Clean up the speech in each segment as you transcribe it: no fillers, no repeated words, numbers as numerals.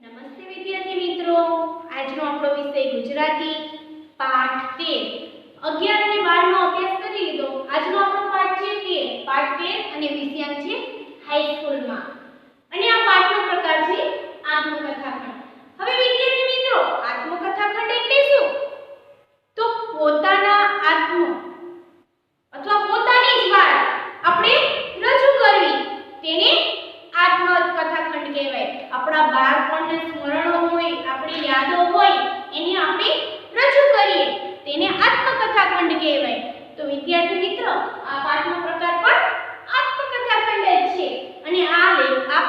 નમસ્તે વિદ્યાર્થી મિત્રો, આજનો આપણો વિષય ગુજરાતી પાઠ 13 11 અને 12 નો અભ્યાસ કરી લીધો। આજનો આપણો પાઠ છે 13 પાઠ 13 અને વિષયાંક છે હાઈસ્કૂલમાં અને આ પાઠનો પ્રકાર છે આત્મકથાખંડ। હવે વિદ્યાર્થી મિત્રો, આત્મકથાખંડ એટલે શું? તો પોતાના આત્મ અથવા પોતાની જ વાત આપણે રજૂ કરવી, તેને આત્મકથાખંડ કહેવાય। આપણા બાળપણના સ્મરણો હોય, આપણી યાદો હોય, એને આપણે રજૂ કરીએ, તેને આત્મકથાખંડ કહેવાય। તો વિદ્યાર્થી મિત્રો, આ પાઠનો પ્રકાર પણ આત્મકથાખંડ જ છે અને આ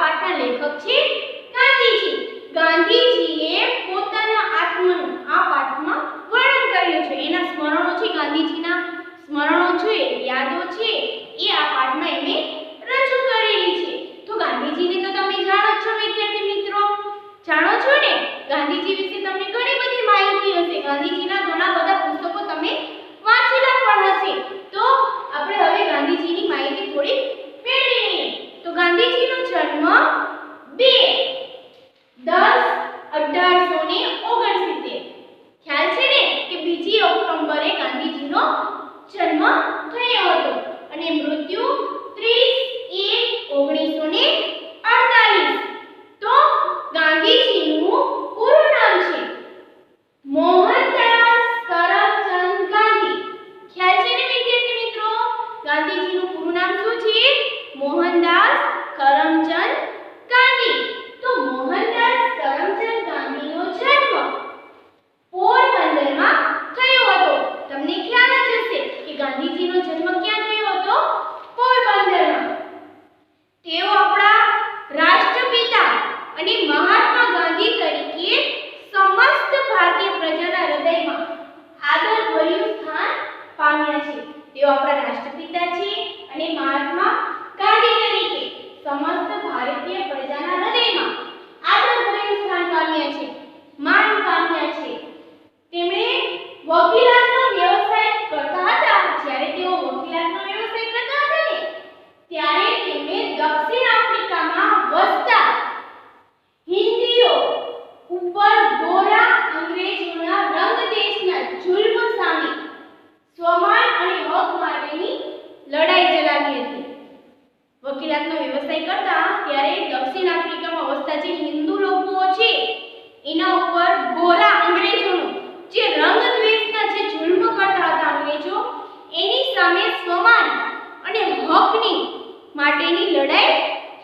પાઠના લેખક છે ગાંધીજી। ગાંધીજીએ પોતાના આત્મનું આ પાઠમાં વર્ણન કર્યું છે। એના સ્મરણો છે, ગાંધીજીના સ્મરણો છે, યાદો છે, એ આ પાઠમાં એમે રજૂ કરેલી છે। તો ગાંધીજીને તો તમે જાણો જ છો વિદ્યાર્થી મિત્રો, જાણો છો ને? ગાંધીજી વિશે તમને ઘણી બધી માહિતી હશે, ગાંધીજીના ઘણા બધા પુસ્તકો તમે વાંચેલા પણ હશે। તો આપણે હવે ગાંધીજીની માહિતી થોડી મેળવી લઈએ। તો ગાંધીજીનો જન્મ 2-10-1869 ખ્યાલ છે ને કે 2 ઓક્ટોબરે ગાંધીજીનો જન્મ થયો હતો અને મૃત્યુ 30-1-1948। તો ગાંધીજીનું પૂરું નામ છે મોહનદાસ કરમચંદ ગાંધી। ખ્યાલ છે ને વિદ્યાર્થી મિત્રો, ગાંધીજીનું પૂરું નામ શું છે? મોહનદાસ કરમચંદ ગાંધી। તો મોહનદાસ કરમચંદ ગાંધીનો જન્મ પોરબંદરમાં થયો હતો। તમને ખ્યાલ જ હશે કે ગાંધીજીનો જન્મ ક્યાં થયો હતો? પોરબંદરમાં। તેઓ આપણા રાષ્ટ્રપિતા અને મહાત્મા ગાંધી તરીકે સમસ્ત ભારતીય પ્રજાના હૃદયમાં આદરભર્યું સ્થાન પામ્યા છે। તેઓ આપણા રાષ્ટ્રપિતા છે અને મહાત્મા ગાંધી તરીકે સમસ્ત ભારતીય પ્રજાના હૃદયમાં આદરભર્યું સ્થાન પામ્યા છે, માન પામ્યા છે। તેમણે વકીલાતનો વ્યવસાય કરતા હતા। જ્યારે તેઓ વકીલાતનો વ્યવસાય કરતા હતા ને, ત્યારે તેમણે દક્ષિણ આફ્રિકામાં વસતા હિન્દીઓ ઉપર ગોરા અંગ્રેજોના રંગદેશના જુલ્મ સામે સ્વમાન અને હક માટેની લડાઈ ચલાવી હતી। વકીલાતનો વ્યવસાય કરતા ત્યારે દક્ષિણ આફ્રિકામાં વસતા જે હિન્દુ લોકો છે, એના ઉપર ગોરા અંગ્રેજોનો જે રંગદ્વેષના જે જુલ્મ કરતા હતા અંગ્રેજો, એની સામે સ્વમાન અને હકની માટેની લડાઈ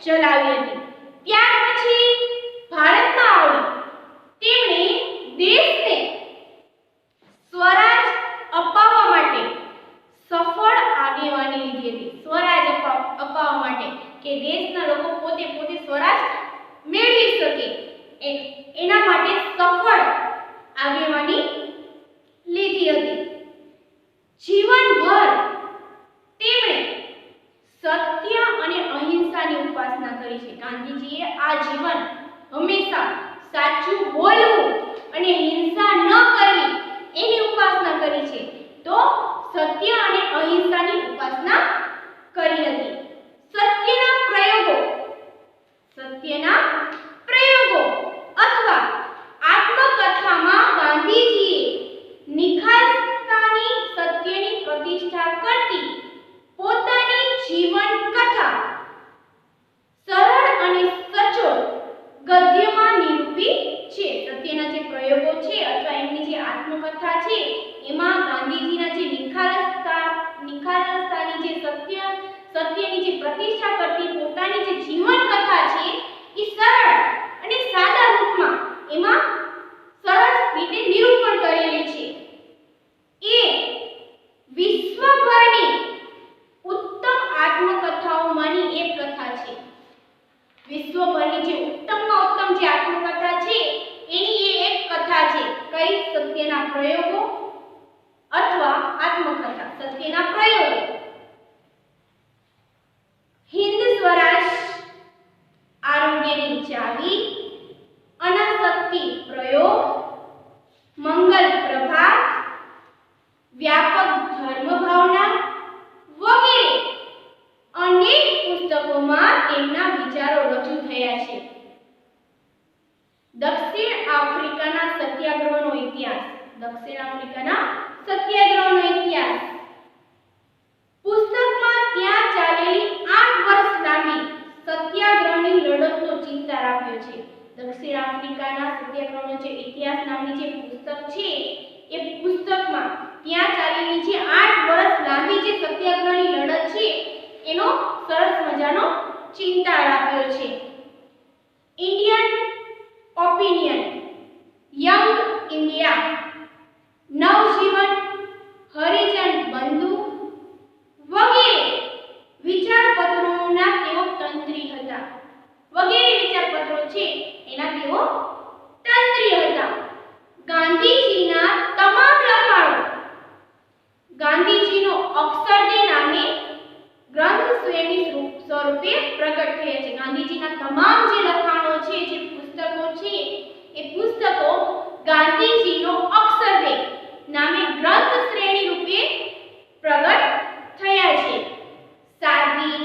ચલાવી હતી। ત્યાર પછી ભારતમાં આવી તેમણે દેશને સ્વરાજ અપાવવા માટે સફળ આગેવાની લીધી હતી। સ્વરાજ અપાવવા માટે કે દેશના લોકો પોતે સ્વરાજ મેળવી શકે, એના માટે સફળ આગેવાની લીધી હતી। જીવનભર તેમણે સત્ય અને અહિંસાની ઉપાસના કરી છે। ગાંધીજીએ આ જીવન હંમેશા સાચું બોલવું અને હિંસા ન કરવી એની ઉપાસના કરી છે। તો સત્ય અને અહિંસાની ઉપાસના કરી હતી। સત્યના પ્રયોગો અથવા આત્મકથામાં ગાંધીજીએ નિખાલસતાની સત્યની પ્રતિષ્ઠા કરતી પોતાની જીવન કથા સરળ અને સચોટ ગદ્યમાં નિરૂપી છે। સત્યના જે પ્રયોગો છે અથવા એમની જે આત્મકથા છે, એમાં ગાંધીજીના જે નિખાલસતાની જે સત્યની જે પ્રતિષ્ઠા કરતી પોતાની જે જીવન કથા છે, એ સરળ અને સાદા રૂપમાં એમાં સરળ રીતે નિરૂપણ કરેલી છે। એ વિશ્વભરની ઉત્તમ આત્મકથાઓમાંની એક કથા છે। વિશ્વભરની જે ઉત્તમમાં ઉત્તમ જે આત્મકથા છે, એની એ એક કથા છે। કઈ? સત્યના પ્રયોગો અથવા આત્મકથા સત્યના પ્રયોગો। હિન્દ સ્વરાજ, આરોગ્યની ચાવી, અનાસક્તિ પ્રયોગ, મંગલ પ્રભાત, વ્યાપક ધર્મ ભાવના વગેરે અનેક પુસ્તકોમાં તેમના વિચારો રજૂ થયા છે। દક્ષિણ આફ્રિકાના સત્યાગ્રહનો ઇતિહાસ. પુસ્તકમાં ત્યાં ચાલેલી 8 વર્ષ લાંબી સત્યાગ્રહની લડતનો ચિતાર આપ્યો છે. દક્ષિણ આફ્રિકાના સત્યાગ્રહનો જે ઇતિહાસ નામની જે પુસ્તક છે એ પુસ્તકમાં ત્યાં ચાલેલી જે 8 વર્ષ લાંબી જે સત્યાગ્રહની લડત છે એનો સરસ મજાનો ચિતાર આપ્યો છે. ઇન્ડિયન ઓપિનિયન, યંગ ઇન્ડિયા, નવજીવન, હરિજન બંધુ વગેરે વિચારપત્રોના તેઓ તંત્રી હતા. વગેરે વિચારપત્રો છે એના તેઓ તંત્રી હતા. ગાંધીજીના તમામ લખાણો ગાંધીજીનો અક્ષરદે નામે ગ્રંથ શ્રેણી સ્વરૂપે પ્રગટ થયા છે. ગાંધીજીના તમામ જે લખાણો છે, જે પુસ્તકો છે, એ પુસ્તકો ગાંધીજીનો અક્ષરદે નામે ગ્રંથ શ્રેણી રૂપે પ્રગટ થયા છે. સાદગી,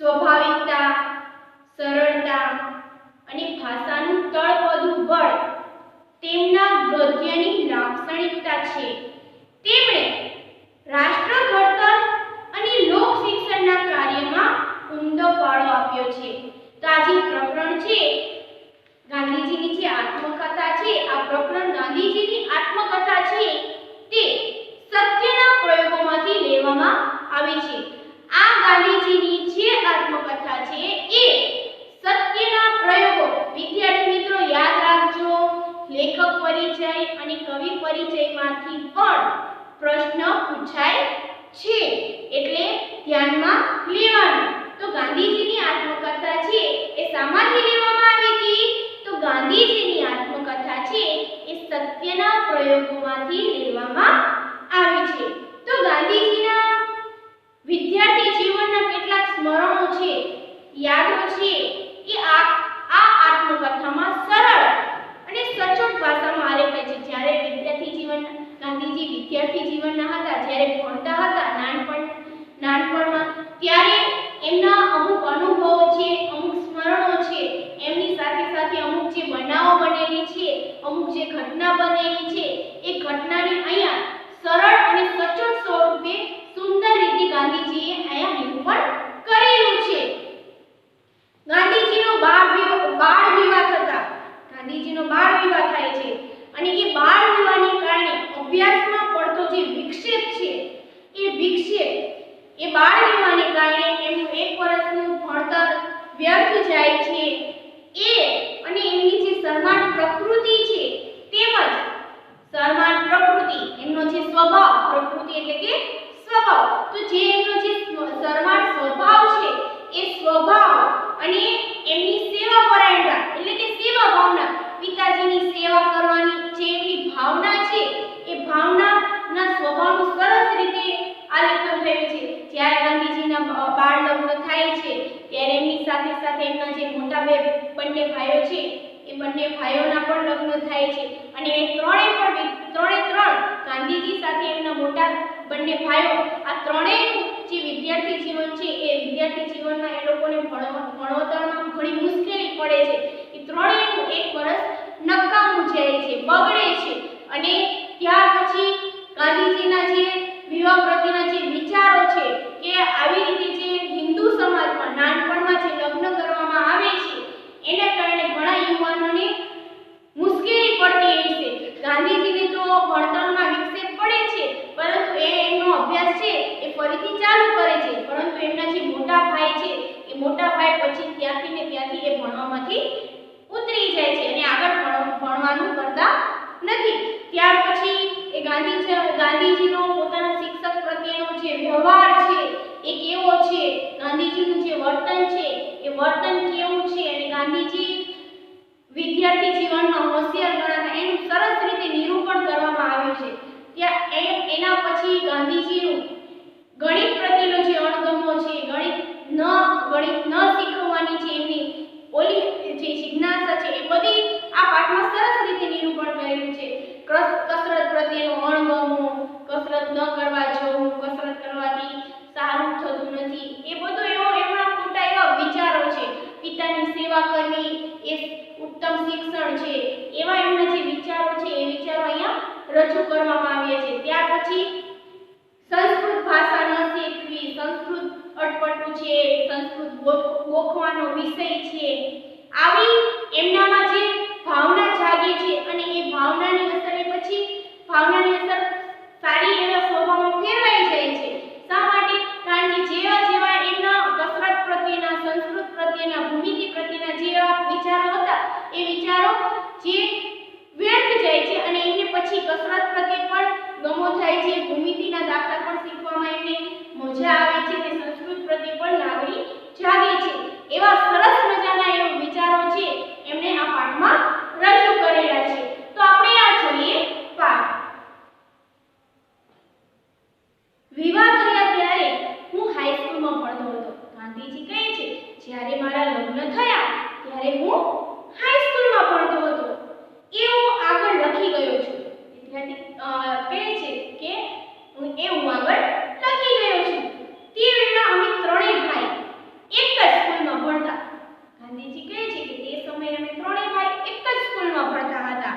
સ્વાભાવિકતા, સરળતા અને ભાષાનું તળપદું બળ તેમના ગદ્યની લાક્ષણિકતા છે. તેમણે રાષ્ટ્ર ઘડતર અને લોક શિક્ષણના કાર્યમાં ઉમદો ફાળો આપ્યો છે. તો આ જે પ્રકરણ છે ગાંધીજીની જે આત્મકથા છે, આ પ્રકરણ ગાંધીજીની આત્મકથા છે તે સત્યના પ્રયોગોમાંથી લેવામાં આવી છે. આ ગાંધીજીની જે આત્મકથા છે એ સત્યના પ્રયોગો. વિદ્યાર્થી મિત્રો યાદ રાખજો, લેખક પરિચય અને કવિ પરિચયમાંથી પણ પ્રશ્ન પૂછાય છે, એટલે ધ્યાનમાં લેવાનું. તો ગાંધીજીની આત્મકથા છે એ શામાંથી લેવામાં આવી હતી? તો ગાંધીજીની આત્મકથા છે એ સત્યના પ્રયોગોમાંથી લેવામાં આવી છે. તો ગાંધીજીના વિદ્યાર્થી જીવનના કેટલાક સ્મરણો છે, યાદો છે એ આ આત્મકથામાં સરળ અને સચોટ ભાષામાં આલેખાય છે. જ્યારે વિદ્યાર્થી જીવન ગાંધીજી વિદ્યાર્થી જીવનના હતા, જ્યારે ભણતા હતા નાનપણમાં, ત્યારે એમના અમુક અનુભવો છે, અમુક સ્મરણો છે, એમની સાથે સાથે અમુક જે બનાવો બનેલી છે, અમુક જે ઘટના બનેલી છે, એ ઘટનાને અહીંયા સરળ અને સચોટ સ્વરૂપે સુંદર રીતે ગાંધીજીએ અહીંયા નિરૂપણ કરેલું છે. ગાંધીજીનો બાળ વિવાહ થતા ગાંધીજીનો બાળ વિવાહ થાય છે અને એ બાળ વિવાહને કારણે અભ્યાસમાં પડતો જે વિક્ષેપ છે એ બાળ વિવાહને કારણે એમનું 1 વર્ષનું ભણતર વ્યર્થ જાય છે. અને એમની જે શરમાળ પ્રકૃતિ છે, તેમજ શરમાળ પ્રકૃતિ એમનો જે સ્વભાવ, પ્રકૃતિ એટલે કે સ્વભાવ, તો જે એમનો જે શરમાળ સ્વભાવ છે એ સ્વભાવ અને એમની સેવા પરાયણતા એટલે કે સેવા ભાવના, પિતાજીની સેવા કરવાની જે એમની ભાવના છે એ ભાવનાના સ્વભાવનું સરસ રીતે આલેખન થયું છે. જ્યારે ગાંધીજીના બાળ લગ્ન થાય છે ત્યારે એમની સાથે સાથે એમના જે મોટા બંને ભાઈઓ છે એ બંને ભાઈઓના પણ લગ્ન થાય છે અને એ ત્રણે ગાંધીજી સાથે એમના મોટા બંને ભાઈઓ, આ ત્રણેયનું જે વિદ્યાર્થી જીવન છે એ વિદ્યાર્થી જીવનમાં એ લોકોને ભણતરમાં ઘણી મુશ્કેલી પડે છે. એ ત્રણેયનું 1 વર્ષ નકામું જાય છે, બગડે છે અને ત્યાર પછી ગાંધીજીના જે વિવાહ પ્રત્યેના જે વિચારો છે કે આવી રીતે જે હિન્દુ સમાજમાં નાનપણમાં જે લગ્ન કરવામાં આવે છે એના કારણે ઘણા યુવાનોને મુશ્કેલી પડતી હોય છે. ગાંધીજીને તો ભણતરમાં વિક્ષેપ પડે છે, પરંતુ એમનો અભ્યાસ છે એ ફરીથી ચાલુ કરે છે, પરંતુ એમના જે મોટા ભાઈ છે એ મોટા ભાઈ પછી ત્યાંથી એ ભણવામાંથી ઉતરી જાય છે અને આગળ ભણવાનું કરતા નથી. ત્યાર પછી એ ગાંધીજીનો પોતાના શિક્ષક પ્રત્યેનો જે વ્યવહાર છે એ કેવો છે, ગાંધીજીનું જે વર્તન છે એ વર્તન કેવું છે અને ગાંધીજી વિદ્યાર્થી જીવનમાં હોશિયાર ગણાતા એનું સરસ રીતે નિરૂપણ કરવામાં આવ્યું છે. એના પછી ગાંધીજીનું ગણિત પ્રત્યેનો જે અણગમો છે, ગણિત ન શીખવવાની જે એમની ઓલી જે જિજ્ઞાસા છે એ બધી આ પાઠમાં સરસ રીતે નિરૂપણ કરેલું છે. કસરત પ્રત્યેનો અણગમો, કસરત ન કરવા જવું, કસરત કરવાથી સારું થતું નથી, એ બધો એમના ખોટા એવા વિચારો છે. પિતાની સેવા કરવી એ ઉત્તમ શિક્ષણ છે, એવા એમના જે વિચારો છે એ વિચારો અહીંયા રજૂ કરવામાં આવ્યા છે। ત્યાર પછી સંસ્કૃત ભાષા ન શીખવી, સંસ્કૃત અટપટું છે, સંસ્કૃત ગોખવાનો વિષય છે, આવી એમનામાં જે ભાવના જાગે છે અને એ ભાવનાની અસર સારી એવા સ્વભાવમાં ફેરવાઈ જાય છે। શા માટે? કારણ કે જેવા જેવા એમના કસરત પ્રત્યેના, સંસ્કૃત પ્રત્યેના, ભૂમિતિ પ્રત્યેના જેવા વિચારો હતા એ વિચારો જે વ્યર્થ જાય છે અને એમને પછી કસરત પ્રત્યે પણ ગમો થાય છે, ભૂમિતિના દાખલા પણ શીખવામાં એમને મજા આવે છે અને સંસ્કૃત પ્રત્યે પણ લાગણી જાગે છે। એવા સરસ મજાના એવા વિચારો છે એમને આ પાઠમાં રજૂ કરેલા છે। તો આપણે આ જોઈએ પાઠ। વિવાહ થયા ત્યારે હું હાઈસ્કૂલમાં ભણતો હતો। ગાંધીજી કહે છે જ્યારે મારા લગ્ન થયા ત્યારે હું હાઈસ્કૂલમાં ભણતો હતો, એ હું આગળ લખી ગયો છું। વિદ્યાર્થી કહે છે કે હું આગળ લખી ગયો છું। તે વેળા અમે ત્રણેય ભાઈ એક જ સ્કૂલમાં ભણતા। ગાંધીજી કહે છે કે તે સમયે અમે ત્રણેય ભાઈ એક જ સ્કૂલમાં ભણતા હતા।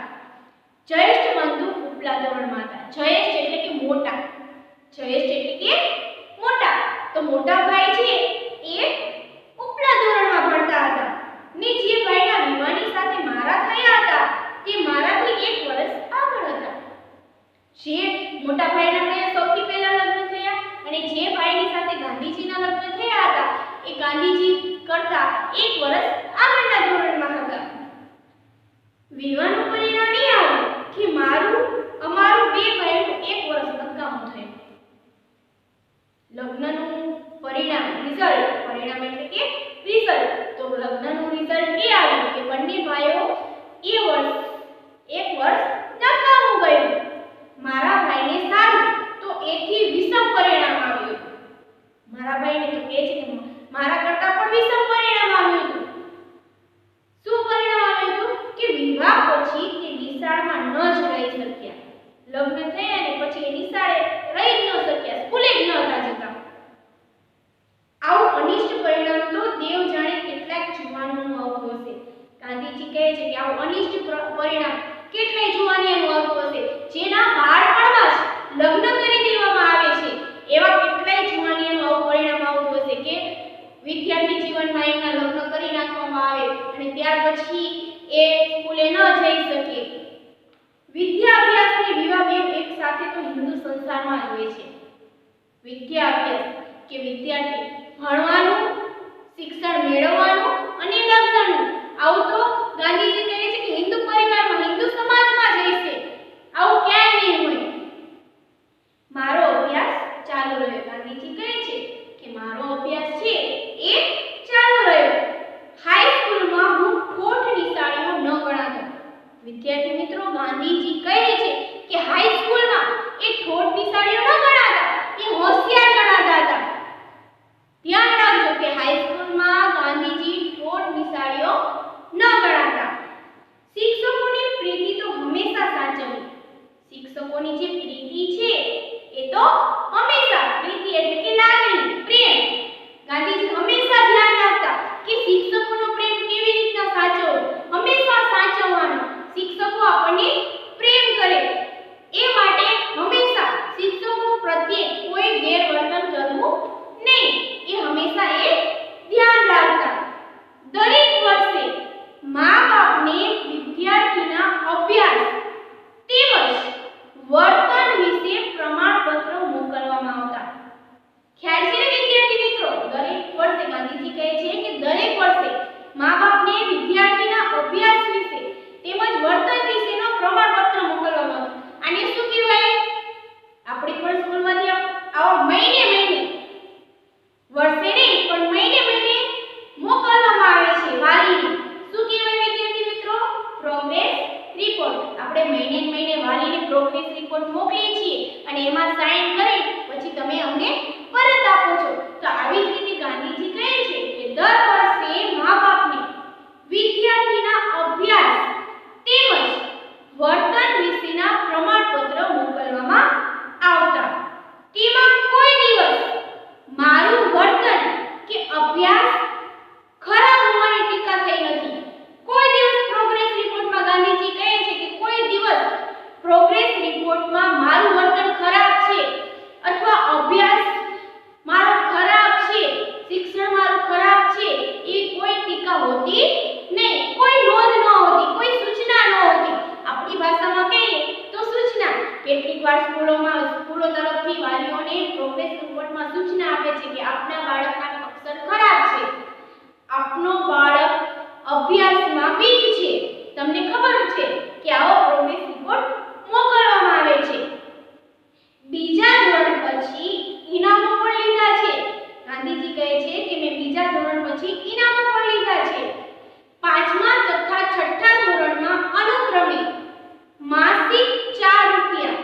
જ્યેષ્ઠ બંધુ ઉપલા ધોરણમાં હતા। જ્યેષ્ઠ એટલે કે મોટા, જ્યેષ્ઠ એટલે કે મોટા, તો મોટા ભાઈ છે એ ઉપલા ધોરણમાં ભણતા હતા ને જે ભાઈના વિવાહની સાથે મારા થયા હતા તે મારાથી 1 વર્ષ આગળ હતા। જે મોટા ભાઈના સૌથી પહેલા લગ્ન થયા અને જે ભાઈની સાથે ગાંધીજીના લગ્ન થયા હતા એ ગાંધીજી કરતા 1 વર્ષ આગળના ધોરણમાં હતા। વિવાહનું પરિણામ એ આવ્યું કે અમારું 2 ભાઈનું 1 વર્ષ નકામું થયું। લગ્નનું પરિણામ એટલે કે રિઝલ્ટ, તો લગ્નનું રિઝલ્ટ એ આવ્યું કે બંને ભાઈઓ 1 વર્ષ નકામું ગયું। મારા ભાઈને સારું તો એથી વિષમ પરિણામ આવ્યું। મારા ભાઈને તો કહે છે કે મારા કરતા પણ વિષમ પરિણામ આવ્યું હતું। શું પરિણામ આવ્યું હતું કે વિવાહ પછી તે નિશાળમાં ન જ રહી શક્યા। લગ્ન થયા અને પછી એ નિશાળે રહી જ ન શક્યા, સ્કૂલે જ ન હતા જતા। આવું અનિષ્ટ પરિણામ તો દેવ જાણે કેટલાક જુવાનોનું આવતું હશે। ગાંધીજી કહે છે કે આવું અનિષ્ટ પરિણામ કેટલાય જુવાનિયાનું આવતું હશે, જેના બાળપણમાં જ લગ્ન કરી દેવામાં આવે છે। એવા કેટલાય જુવાનિયાનું આવું પરિણામ આવતું હશે કે વિદ્યાર્થી જીવનમાં એમના લગ્ન કરી નાખવામાં આવે અને ત્યાર પછી એ સ્કૂલે ન જઈ શકે। વિદ્યા અભ્યાસ અને વિવાહ બે એક સાથે તો હિન્દુ સંસારમાં જ હોય છે। વિદ્યા અભ્યાસ કે વિદ્યાર્થી ભણવાનું, શિક્ષણ મેળવવાનું અને લગ્નનું, આવું તો ગાંધીજી કહે છે કે હિન્દુ પરિવારમાં, હિન્દુ સમાજમાં જ હશે, આવું ક્યાંય નહીં હોય। મારો અભ્યાસ ચાલુ રહ્યો। ગાંધીજી કહે છે કે મારો અભ્યાસ છે એ ચાલુ રહ્યો। હાઈસ્કૂલમાં હું ઠોઠ નિશાળીઓ ન ગણાતો। વિદ્યાર્થી મિત્રો, ગાંધીજી કહે છે કે હાઈસ્કૂલમાં એ ઠોઠ નિશાળીઓ ન ગણાતા, એ હોશિયાર ગણાતા હતા। છે કે મેં બીજા ધોરણ પછી ઇનામો પણ લીધા છે. 5મા તથા 6ઠ્ઠા ધોરણમાં અનુક્રમે માસિક 4 રૂપિયા,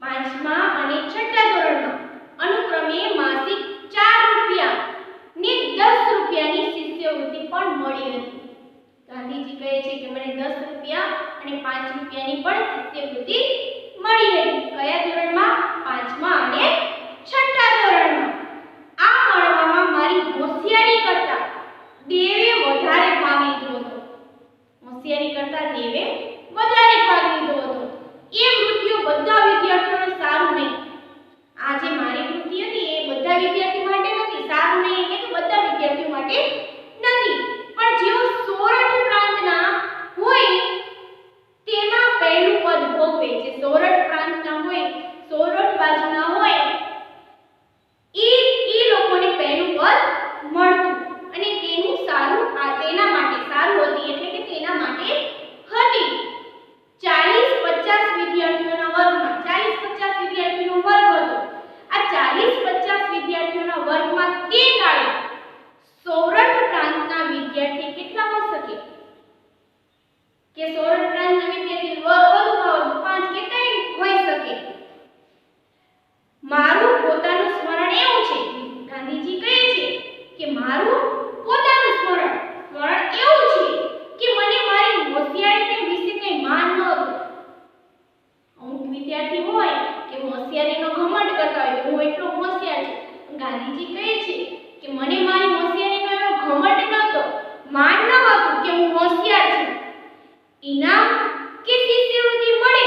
5મા અને 6ઠ્ઠા ધોરણમાં અનુક્રમે માસિક 4 રૂપિયા ને 10 રૂપિયાની શિષ્યવૃત્તિ પણ મળી હતી. ગાંધીજી કહે છે કે મને 10 રૂપિયા અને 5 રૂપિયાની પણ શિષ્યવૃત્તિ મળી હતી. કયા ધોરણમાં? 5મા અને 6ઠ્ઠા ધોરણમાં. આ મળવામાં મારી હોશિયારી કરતા દેવે વધારે ભાગ લીધો હતો. હોશિયારી કરતા દેવે વધારે ભાગ લીધો હતો. એ વૃત્તિઓ બધા વિદ્યાર્થીઓને સારું નહીં. આ જે મારી વૃત્તિ હતી એ બધા વિદ્યાર્થી માટે નથી. સારું નહીં એટલે કે બધા વિદ્યાર્થીઓ માટે નથી. પણ જેઓ સોરઠ પ્રાંતના હોય તેમાં પહેલું પદ ભોગવે છે. સોરઠ પ્રાંતના હોય, સોરઠ બાજુના હોય એ લોકોને પહેલું પદ મળતું અને તેનું સારું તેના માટે સારું હતી એટલે કે તેના માટે હતી. 40-50 વિદ્યાર્થીઓના વર્ગમાં 40-50 વિદ્યાર્થીનો વર્ગ હતો. આ 40-50 વિદ્યાર્થીઓના વર્ગમાં તે કાળે સોરઠ પ્રાંતના વિદ્યાર્થી કેટલા હોઈ શકે? કે સોરઠ પ્રાંતના વિદ્યાર્થી વધુમાં 5 કે 3 હોઈ શકે. મારું પોતાનું સ્મરણ એવું છે, ગાંધીજી કહે છે કે મારું પોતાનું સ્મરણ એવું છે કે મને મારી હોશિયારીને વિશે કંઈ માન ન હતું. અમુક વિદ્યાર્થી હોય કે હોશિયારીનો ઘમંડ કરતા હોય કે હું એટલો હોશિયાર છું. ગાંધીજી કહે છે કે મને મારી હોશિયારીનો એવો ઘમંડ નહોતો, માન ન હતું કે હું હોશિયાર છું. ઇનામ કે શિષ્યવૃત્તિ મળે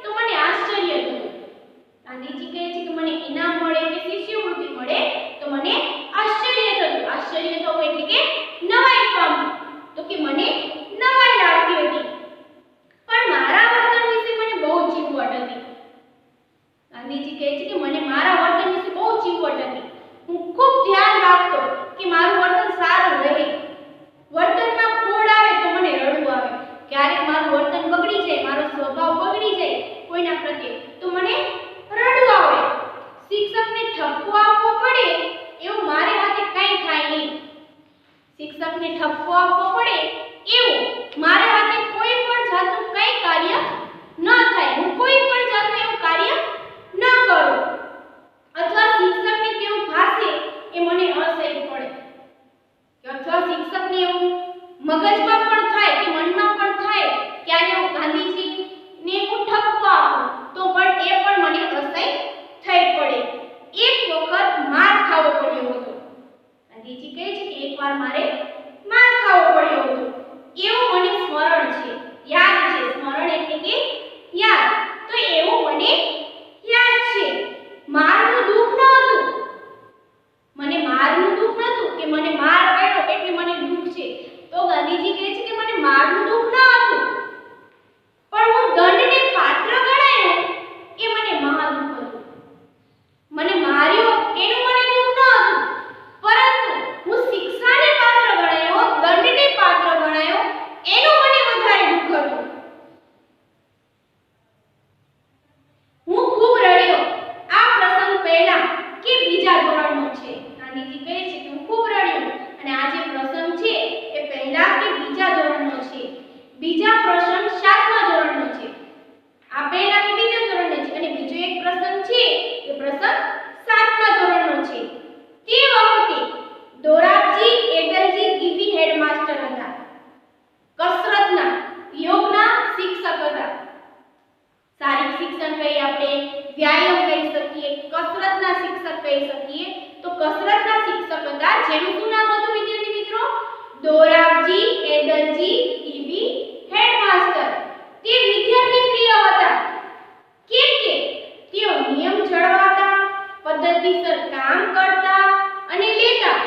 તો મને આશ્ચર્ય થતું. ગાંધીજી કહે છે કે મને ઇનામ મળે કે શિષ્યવૃત્તિ મળે તો મને આશ્ચર્ય થતું. આશ્ચર્ય થવું એટલે કે નવાઈ પામવું. તો કે મને નવાઈ લાગતી હતી. પણ મારા વર્તન વિશે મને બહુ ચીવટ હતી. ગાંધીજી કહે છે કે મને મારા વર્તન વિશે બહુ ચીવટ હતી. હું ખૂબ ધ્યાન રાખતો કે મારું વર્તન સારું રહે. વર્તનમાં ખોડ આવે તો મને રડવું આવે. ક્યારેક મારું વર્તન બગડી જાય, મારો સ્વભાવ બગડી જાય કોઈના પ્રત્યે તો મને રડવું આવે. શિક્ષકને ઠપકો આપવો પડે એવું મારે હાથે કંઈ થાય નહીં. શિક્ષકને ઠપકો આપવો પડે એવું મારે હાથે કોઈ પણ જાતનું કંઈ કાર્ય ન થાય. હું કોઈ પણ જાતનું એવું કાર્ય ન કરું. અથવા શિક્ષકને તેવું ભાષે એ મને અસહ્ય પડે. અથવા શિક્ષકને એવું મગજમાં પણ થાય કે મનમાં પણ થાય કે આજે હું ગાંધીજીને હું ઠપકો આપું તો પણ એ પણ મને અસહ્ય થઈ પડે. એક વખત માર ખાવો પડ્યો હતો. ગાંધીજી કહે છે કે એકવાર મારે માર ખાવો પડ્યો હતો એવું મને સ્મરણ છે, યાદ છે. સ્મરણ એટલે કે યાદ. તો એવું મને યાદ છે. મારનું દુઃખ ન હતું. મને મારનું દુઃખ નહોતું કે મને માર પડ્યો એટલે મને દુઃખ છે. તો ગાંધીજી કહે છે કે મને મારનું દુઃખ ન હતું. પણ હું દંડને પાત્ર ગણાયો એ મને મહા દુઃખ હતું. મને માર્યો એનું મને દુઃખ ન હતું. પરંતુ હું શિક્ષાને પાત્ર ગણાયો, દંડને પાત્ર ગણાયો એનું મને વધારે દુઃખ હતું. હું ખૂબ રડ્યો. આ પ્રસંગ પહેલા કે બીજા ધોરણનો છે. ગાંધીજી કહે છે કે હું ખૂબ રડ્યો અને આ જે પ્રસંગ છે એ પહેલા કે બીજા ધોરણનો છે. બીજા પ્રસંગ 7મા ધોરણનો છે. આ પહેલા કે બીજા ધોરણનો છે અને બીજો એક પ્રસંગ છે એ પ્રસંગ 7મા ધોરણનો છે. તે વખતે દોરાબજી એડલજી ગીવી હેડમાસ્ટર હતા. કસરતના, યોગના શિક્ષક હતા. શારીરિક શિક્ષણ કહીએ આપણે, વ્યાયામ કહી શકીએ, કસરતના શિક્ષક કહી શકીએ. તો કસરતના શિક્ષક હતા જેનું શું નામ હતું વિદ્યાર્થી મિત્રો? દોરાબજી એડલજી ગીવી હેડમાસ્ટર. તે વિદ્યાર્થી પ્રિય હતા કેમ કે તેઓ નિયમ જળવાતા, પદ્ધતિસર કામ કરતા અને લેતા.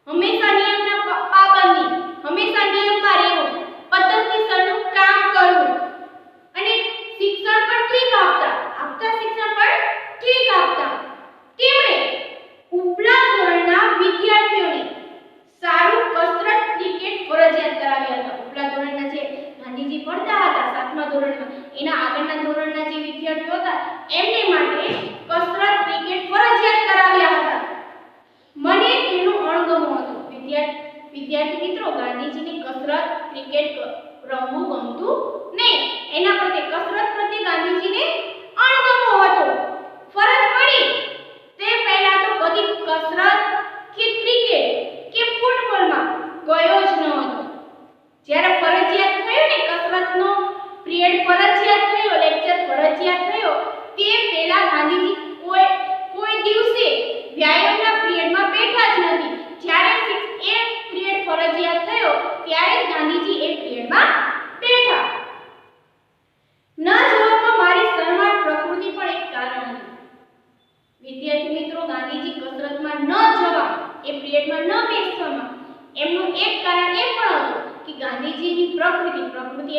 હંમેશા નિયમના પાબંદી, હંમેશા નિયમમાં રહેવું, પદ્ધતિસરનું કામ કરવું અને શિક્ષણ પણ ઠીક આપતા શિક્ષણ પણ ઠીક આપતા. તેમણે ઉપલા ધોરણના વિદ્યાર્થીઓને સારું કસરત ક્રિકેટ ફરજિયાત કરાવ્યા હતા. વિદ્યાર્થી મિત્રો, ગાંધીજીને કસરત, ક્રિકેટ રમવું ગમતું નહીં. એના પ્રત્યે કસરત પ્રત્યે ગાંધીજીને અણગમો હતો. ફરજ પડી તે પહેલા તો કદી કસરત કે ક્રિકેટ કે ફૂટબોલમાં ગયો જ ન હતો. જ્યારે ફરજિયાત થયું ને, કસરતનો પિરિયડ ફરજિયાત થયો, લેક્ચર ફરજિયાત થયો, તે પહેલા ગાંધીજી કોઈ દિવસે વ્યાયામના પિરિયડમાં બેઠા જ નથી. જ્યારે એ પિરિયડ ફરજિયાત થયો ત્યારે જ ગાંધીજી એ પિરિયડમાં બેઠા. ન જવામાં મારી શરમાળ પ્રકૃતિ પણ એક કારણ હતું. વિદ્યાર્થી મિત્રો, ગાંધીજી કસરતમાં ન જવા, એ પિરિયડમાં ન બેસવામાં એમનું એક કારણ એ પણ હતું કે ગાંધીજીની પ્રકૃતિ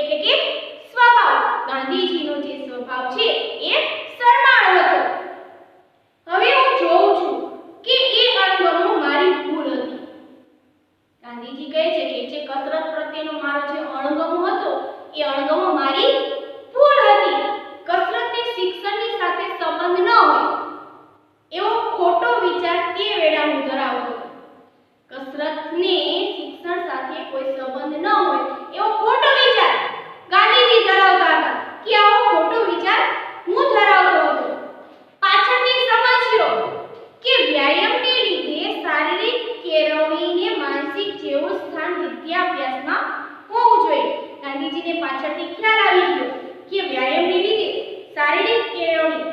એટલે કે સ્વભાવ, ગાંધીજીનો જે સ્વભાવ છે એ શરમાળ હતો. હવે હું જોઉં છું કે એ અણગમો મારી ભૂલ હતી. ગાંધીજી કહે છે કે જે કસરત પ્રત્યેનો મારો જે અણગમો હતો એ અણગમો મારી ભૂલ હતી. કસરતને શિક્ષણની સાથે સંબંધ ન હોય એવો ખોટો વિચાર તે વેળા હું ધરાવતો હતો. કસરતને શિક્ષણ સાથે કોઈ સંબંધ ન હોય એવો ખોટો વિચાર ગાંધીજી ધરાવતા હતા કે આવો ખોટો વિચાર હું ધરાવતો હતો. પાછળથી સમજ્યો કે વ્યાયામને લીધે શારીરિક કેળવણીને માનસિક જેવું સ્થાન વિદ્યાભ્યાસમાં હોવું જોઈએ. ગાંધીજીને પાછળથી ખ્યાલ આવી ગયો કે વ્યાયામને લીધે શારીરિક કેળવણી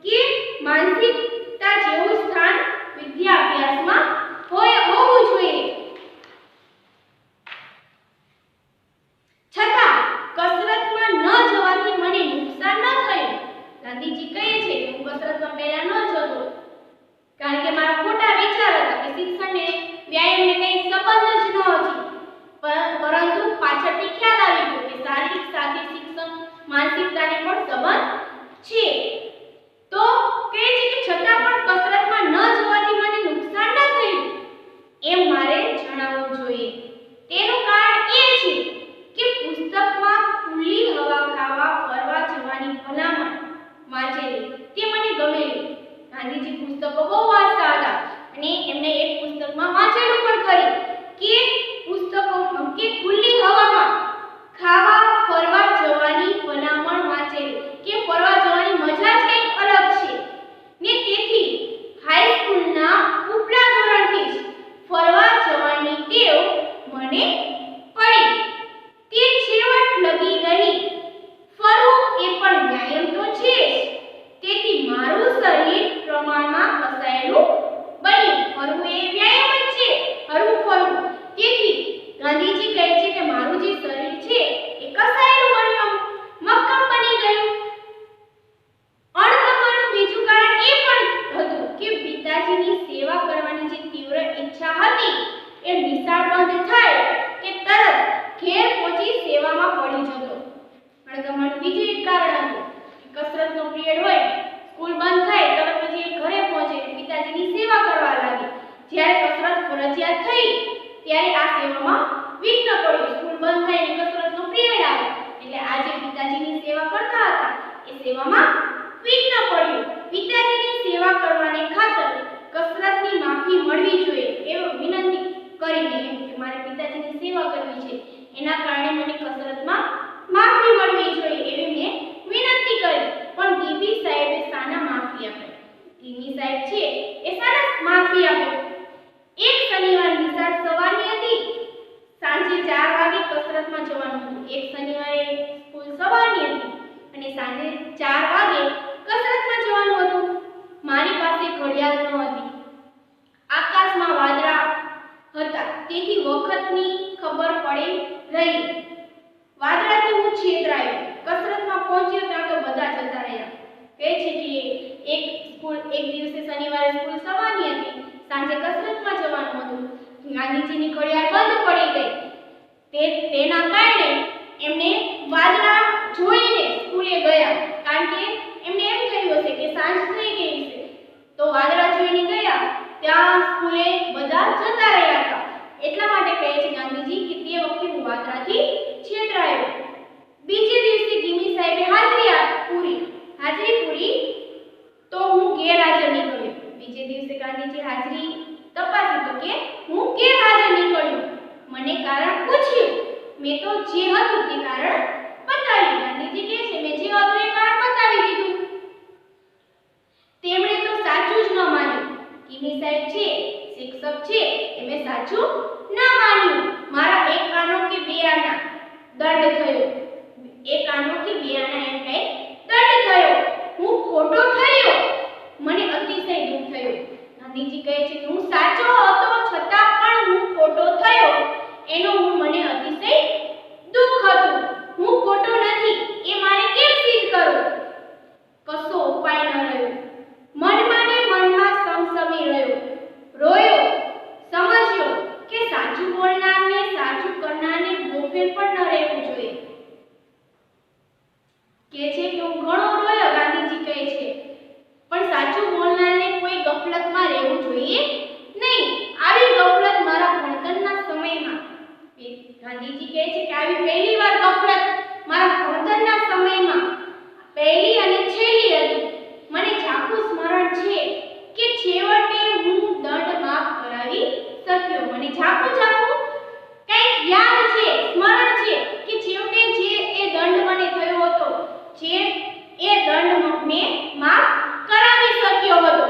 કે માનસિકતા જેવું સ્થાન વિદ્યાભ્યાસમાં હોવું જોઈએ. છતાં કસરતમાં ન જવાથી મને નુકસાન ન થયું. ગાંધીજી કહે છે કે હું કસરતમાં પહેલા ન જતો કારણ કે મારા ખોટા વિચાર હતા કે શિક્ષણને વ્યાયામને કંઈ સંબંધ જ ન હતી. પરંતુ પાછળથી ખ્યાલ આવી ગયો કે શારીરિક સાથે શિક્ષણ માનસિકતાને પણ સંબંધ છે. તો કહે છે કે છતાં પણ કસરતમાં ન જવાથી મને નુકસાન ન થયું એમ મારે જણાવવું જોઈએ. તેનું કારણ એ છે કે પુસ્તકમાં ખુલ્લી હવા ખાવા ફરવા જવાની ભલામણ વાંચેલી તે મને ગમેલી. ગાંધીજી પુસ્તકો બહુ વાંચતા હતા અને એમને એક પુસ્તકમાં વાંચેલું પણ ખરી કે પુસ્તકો કે ખુલ્લી હવામાં ખાવા ફરવા જવાની ભલામણ વાંચેલી કે ફરવા જવાની મજા જ કંઈક અલગ છે. ને તેથી હાઈસ્કૂલના ઉપલા ધોરણથી જ ફરવા જવાની ટેવ મને પડી. તે છેવટ લગી રહી. ફરવું એ પણ વ્યાયામ તો છે જ. તેથી મારું શરીર પ્રમાણમાં કસાયેલું બન્યું. ફરવું એ વ્યાયામ જ છે, હરવું ફરવું. તેથી ગાંધીજી કહે છે કે મારું જે શરીર છે એ કસાયેલું બન્યું, મક્કમ બની ગયું. અણગમાનું બીજું કારણ એ પણ હતું કે પિતાજીની સેવા કરવાની જે તીવ્ર ઈચ્છા હતી એ નિશાળ બંધ થાય કે તરત ઘેર પહોંચી સેવામાં પડી જતો. અણગમાનું બીજું એક કારણ હતું કે કસરતનો પિરિયડ હોય, સ્કૂલ બંધ થાય તરત પછી ઘરે પહોંચે, પિતાજીની સેવા કરવા લાગે. જ્યારે કસરત ફરજિયાત થઈ ત્યારે આ સેવામાં વિઘ્ન પડ્યું. સ્કૂલ બંધ થાય અને કસરતનો પિરિયડ આવે એટલે આ જે પિતાજીની સેવા કરતા હતા એ સેવામાં વિઘ્ન પડ્યું. પિતાજીની સેવા કરવાને ખાતર કસરતની માફી મળવી જોઈએ એવો વિનંતી કરીને એમ કે મારે પિતાજીની સેવા કરવી છે, એના કારણે મને કસરતમાં માફી મળવી જોઈએ એવી મેં વિનંતી કરી. પણ દીવી સાહેબે સાના માફી આપી? દીવી સાહેબ છે એ સાના માફી આપી? એક શનિવાર નિશાળ સવારની હતી, સાંજે 4 વાગે કસરતમાં જવાનું હતું. એક શનિવારે સ્કૂલ સવારની હતી અને સાંજે 4 વાગે કસરતમાં જવાનું હતું. મારી પાસે ઘડિયાળ ન હતી. આકાશમાં વાદળા હતા તેથી વખતની ખબર પડી રહી. વાદળાથી હું છેતરાયો. કસરતમાં પહોંચ્યો ત્યાં તો બધા જતા રહ્યા. કહે છે કે એક દિવસે શનિવારે સ્કૂલ સવારની હતી, સાંજે કસરતમાં જવાનું હતું. ગાંધીજીની ઘડિયાળ બંધ પડી ગઈ. તેના કારણે એમને વાદળા જોઈને સ્કૂલે ગયા કારણ કે એમને એમ થયું હશે કે સાંજ થઈ ગઈ છે. તો વાદળા જોઈને ગયા ત્યાં સ્કૂલે બધા જતા રહ્યા હતા. એટલા માટે કહે છે ગાંધીજી કે તે વખતે હું વાદળાથી છેતરાયો. બીજે દિવસે ગિમી સાહેબે હાજરી પૂરી તો હું ગેરહાજર નીકળ્યો. બીજે દિવસે ગાંધીજી હાજરી તપાસી તો કે હું ગેરહાજર નીકળ્યો. મેં તો જે હતું તે કારણ બતાવ્યું. ગાંધીજી કહે છે મેં જે હતું એ કારણ બતાવી દીધું. તેમણે તો સાચું જ ન માન્યું. કિમી સાહેબ છે, શિક્ષક છે, એમે સાચું ન માન્યું. મારા એક આનો કે બે આના દંડ થયો. એક આનો કે બે આના એમ કઈ દંડ થયો. હું ખોટો થયો. મને અતિશય દુઃખ થયું. ગાંધીજી કહે છે કે હું સાચો હતો છતાં પણ હું ખોટો થયો. એનો મને અતિશય દુઃખ હતું. હું ખોટો નથી એ મારે કેમ સિદ્ધ કરું? કશો ઉપાય ન રહ્યો. મનમાં ને મનમાં સમસમી રહ્યો. રોયો. સમજ્યો કે સાચું બોલનારને સાચું કરનારને ગોફેલ પણ ન રહેવું જોઈએ. કે છે કે હું ઘણો રોયો. ગાંધીજી કહે છે પણ સાચું બોલનારને કોઈ ગફલતમાં રહેવું જોઈએ નહીં. આવી ગફલત મારા ભણતરના સમયમાં, ગાંધીજી કહે છે કે આવી પહેલી વાર ગફલત મારા ભણતરના સમયમાં પહેલી અને છેલ્લી હતી. મને ઝાખું સ્મરણ છે કે છેવટે હું દંડ માફ કરાવી શક્યો. મને ઝાખું કંઈક યાદ છે, સ્મરણ છે કે છેવટે જે એ દંડ મને થયો હતો, જે એ દંડ મેં માફ કરાવી શક્યો હતો.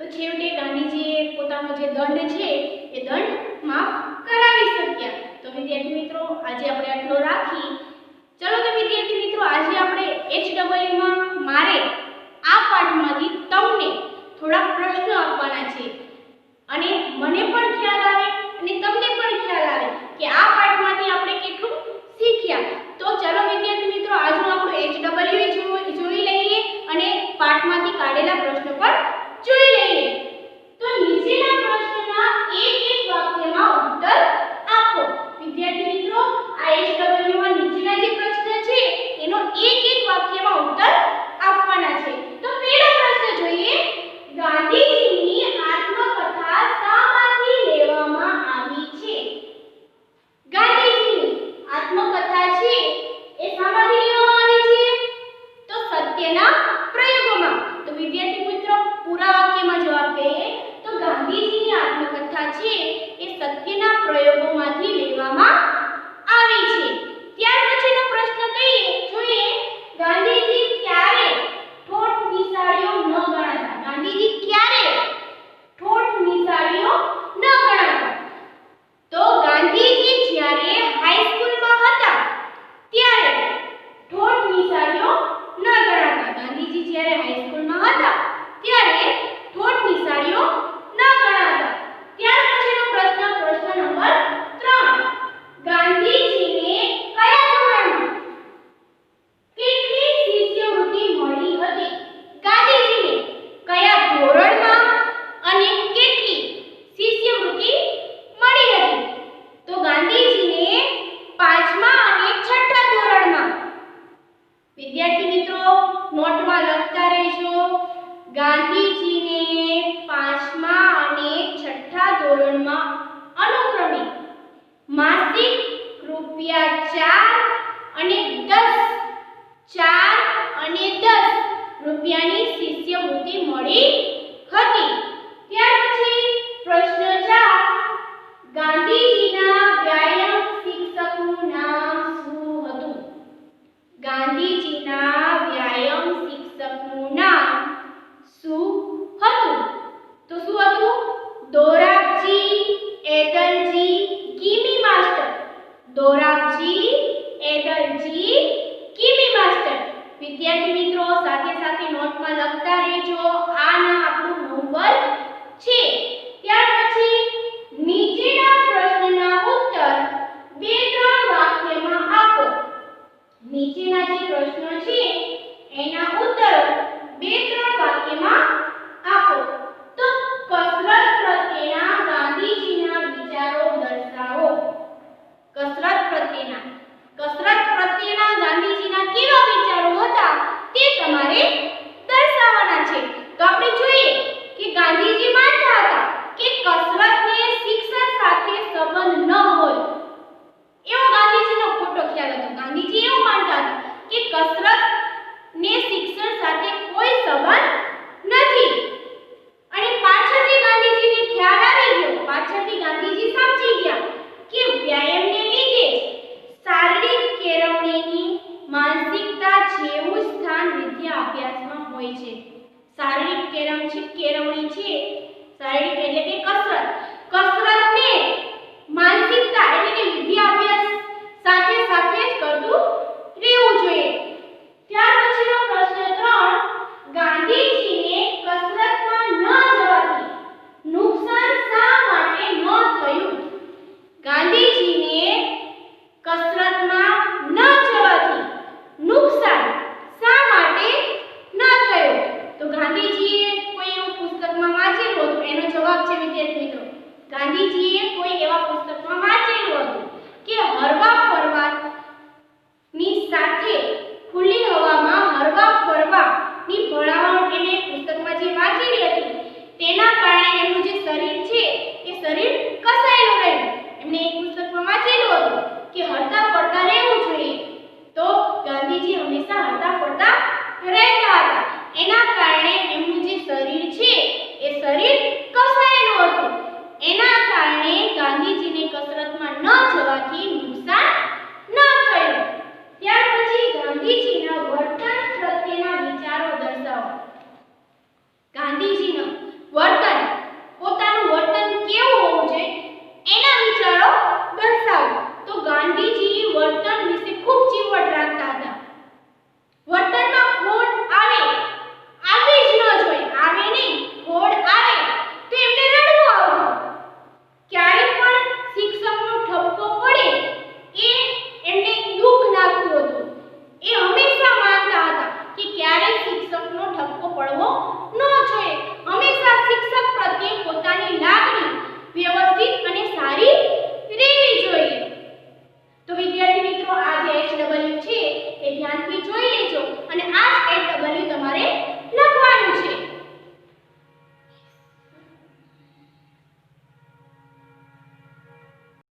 તો છેવટે ગાંધીજીએ પોતાનો જે દંડ છે એ દંડ માફ કરાવી શક્યા. તો વિદ્યાર્થી મિત્રો આજે આપણે આટલો રાખી. ચલો તો વિદ્યાર્થી મિત્રો આજે આપણે HW માં મારે આ પાઠમાંથી તમને થોડા પ્રશ્નો આપવાના છે અને મને પણ ખ્યાલ આવે અને તમને પણ ખ્યાલ આવે કે આ પાઠમાંથી આપણે કેટલું શીખ્યા. તો ચલો વિદ્યાર્થી મિત્રો આજનું આપણું HW જોઈ લઈએ અને પાઠમાંથી કાઢેલા પ્રશ્નો પણ જોઈ લઈએ. તો નીચેના પ્રશ્નના એક વાક્યમાં ઉત્તર આપો. વિદ્યાર્થી મિત્રો આ HW માં નીચેના જે પ્રશ્ન છે એનો એક વાક્યમાં ઉત્તર આપવાના છે. તો પહેલો પ્રશ્ન જોઈએ. ગાંધીજીની આત્મકથા શામાંથી લેવામાં આવી છે? ગાંધીજીની આત્મકથા છે એ શામાંથી લેવામાં આવી છે? તો સત્યના પ્રયોગોમાં. તો વિદ્યાર્થી મિત્રો પૂરા વાક્યમાં જવાબ કહીએ તો ગાંધીજીની આત્મકથા છે એ સત્યના પ્રયોગોમાંથી લેવામાં આવી છે. ત્યાર પછીનો પ્રશ્ન જોઈએ. ગાંધીજી ક્યારે ઠોઠ નિશાળીઓ ન ગણાતા? ગાંધીજી ક્યારે ઠોઠ નિશાળીઓ ન ગણાતા? તો ગાંધીજી જ્યારે હાઈસ્કૂલમાં હતા ત્યારે ઠોઠ નિશાળીઓ ન ગણાતા. ગાંધીજી જ્યારે હાઈસ્કૂલમાં હતા ત્યારે ઠોઠ નિશાળીઓ ન ગણાતા. ત્યાર પછીનો પ્રશ્ન નંબર 3. ગાંધીજીને કયા ધોરણમાં કેટલી શિષ્યવૃત્તિ મળી હતી? ગાંધીજીને કયા ધોરણમાં અને કેટલી શિષ્યવૃત્તિ મળી હતી? તો ગાંધીજીને 5મા અને 6ઠ્ઠા ધોરણમાં. વિદ્યાર્થી મિત્રો નોટમાં લખતા રહેજો. ગાંધીજીને 5મા અને 6ઠ્ઠા ધોરણમાં અનુક્રમે માસિક ₹4 અને 10 રૂપિયાની શિષ્યવૃત્તિ મળી હતી. ત્યાર પછી પ્રશ્ન 4. ગાંધીજીના વ્યાયામ શિક્ષકનું નામ શું હતું? ગાંધીજીના વ્યાયામ શિક્ષકનું નામ શું હતું? તો શું હતું? દોરાબજી એદલજી કિમી માસ્ટર. દોરાબજી એદલજી કિમી માસ્ટર. વિદ્યાર્થી મિત્રો સાથે સાથે નોટમાં લખતા રહેજો. આ ના ગાંધીજીએ